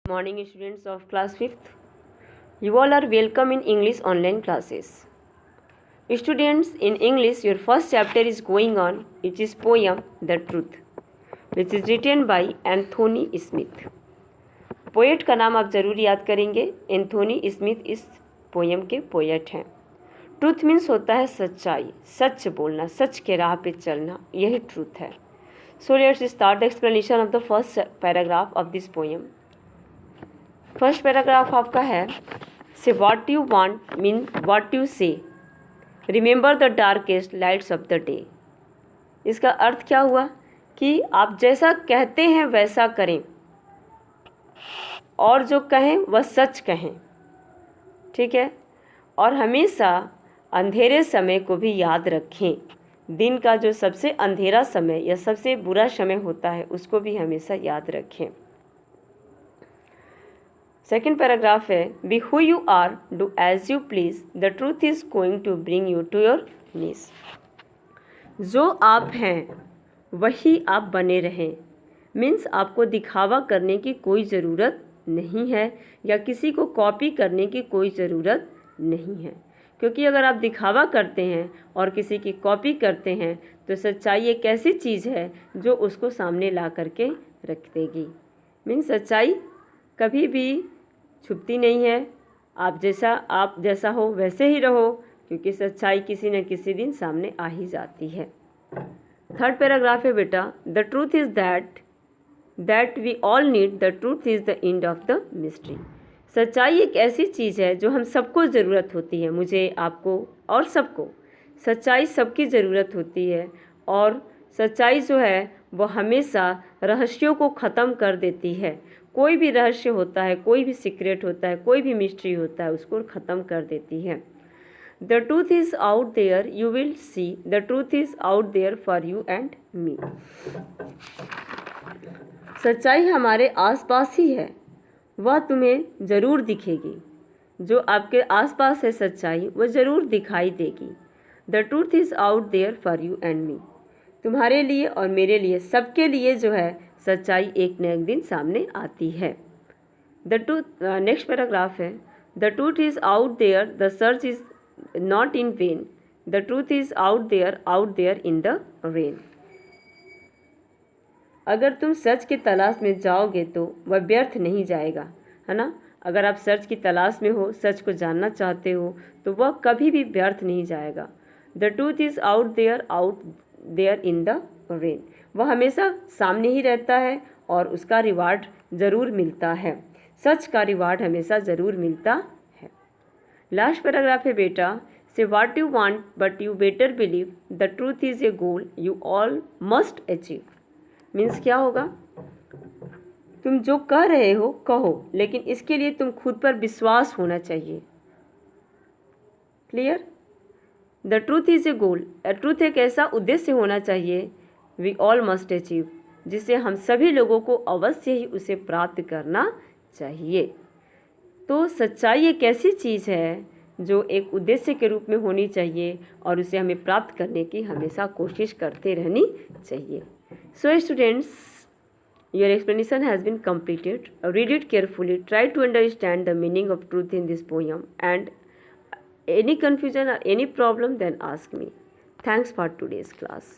Morning students of class 5th. You all are welcome in English online classes. Students, in English your first chapter is going on. It is poem The Truth, which is written by Anthony Smith. Poet का नाम आप ज़रूर याद करेंगे. Anthony Smith इस poem के poet हैं. Truth means होता है सच्चाई, सच बोलना, सच के राह पे चलना, यही ट्रूथ है. So let's start the explanation of the first paragraph of this poem. First paragraph आपका है say what you want mean what you say, remember the darkest lights of the day. इसका अर्थ क्या हुआ कि आप जैसा कहते हैं वैसा करें और जो कहें वह सच कहें. ठीक है. और हमेशा अंधेरे समय को भी याद रखें. दिन का जो सबसे अंधेरा समय या सबसे बुरा समय होता है उसको भी हमेशा याद रखें. सेकेंड पैराग्राफ है be who you are, do as you please, the truth is going to bring you to your knees. जो आप हैं वही आप बने रहें. मीन्स आपको दिखावा करने की कोई ज़रूरत नहीं है या किसी को कॉपी करने की कोई ज़रूरत नहीं है. क्योंकि अगर आप दिखावा करते हैं और किसी की कॉपी करते हैं तो सच्चाई एक ऐसी चीज़ है जो उसको सामने ला करके रख देगी. मीन्स सच्चाई कभी भी छुपती नहीं है. आप जैसा हो वैसे ही रहो, क्योंकि सच्चाई किसी न किसी दिन सामने आ ही जाती है. थर्ड पैराग्राफ है बेटा the truth is that we all need, the truth is the end of the mystery. सच्चाई एक ऐसी चीज़ है जो हम सबको ज़रूरत होती है. मुझे, आपको और सबको सच्चाई सबकी ज़रूरत होती है. और सच्चाई जो है वो हमेशा रहस्यों को ख़त्म कर देती है. कोई भी रहस्य होता है, कोई भी सीक्रेट होता है, कोई भी मिस्ट्री होता है, उसको ख़त्म कर देती है. The truth is out there, you will see, the truth is out there for you and me. सच्चाई हमारे आसपास ही है, वह तुम्हें ज़रूर दिखेगी. जो आपके आसपास है सच्चाई वह ज़रूर दिखाई देगी. The truth is out there for you and me. तुम्हारे लिए और मेरे लिए, सबके लिए जो है सच्चाई एक न एक दिन सामने आती है. द ट्रूथ, नेक्स्ट पैराग्राफ है the truth is out there, the search is not in vain, the truth is out there in the rain. अगर तुम सच की तलाश में जाओगे तो वह व्यर्थ नहीं जाएगा, है ना. अगर आप सच की तलाश में हो, सच को जानना चाहते हो तो वह कभी भी व्यर्थ नहीं जाएगा. The truth is out there in the rain. वह हमेशा सामने ही रहता है और उसका रिवार्ड ज़रूर मिलता है. सच का रिवार्ड हमेशा ज़रूर मिलता है. लास्ट पैराग्राफ है बेटा से what you want but you better believe, the truth is a goal you all must achieve. Means क्या होगा, तुम जो कह रहे हो कहो, लेकिन इसके लिए तुम खुद पर विश्वास होना चाहिए. Clear. The truth is a goal, truth एक ऐसा उद्देश्य होना चाहिए वी ऑल मस्ट अचीव, जिसे हम सभी लोगों को अवश्य ही उसे प्राप्त करना चाहिए. तो सच्चाई एक ऐसी चीज़ है जो एक उद्देश्य के रूप में होनी चाहिए और उसे हमें प्राप्त करने की हमेशा कोशिश करते रहनी चाहिए. So students, your explanation has been completed. Read it carefully. Try to understand the meaning of truth in this poem. And any confusion or any problem, then ask me. Thanks for today's class.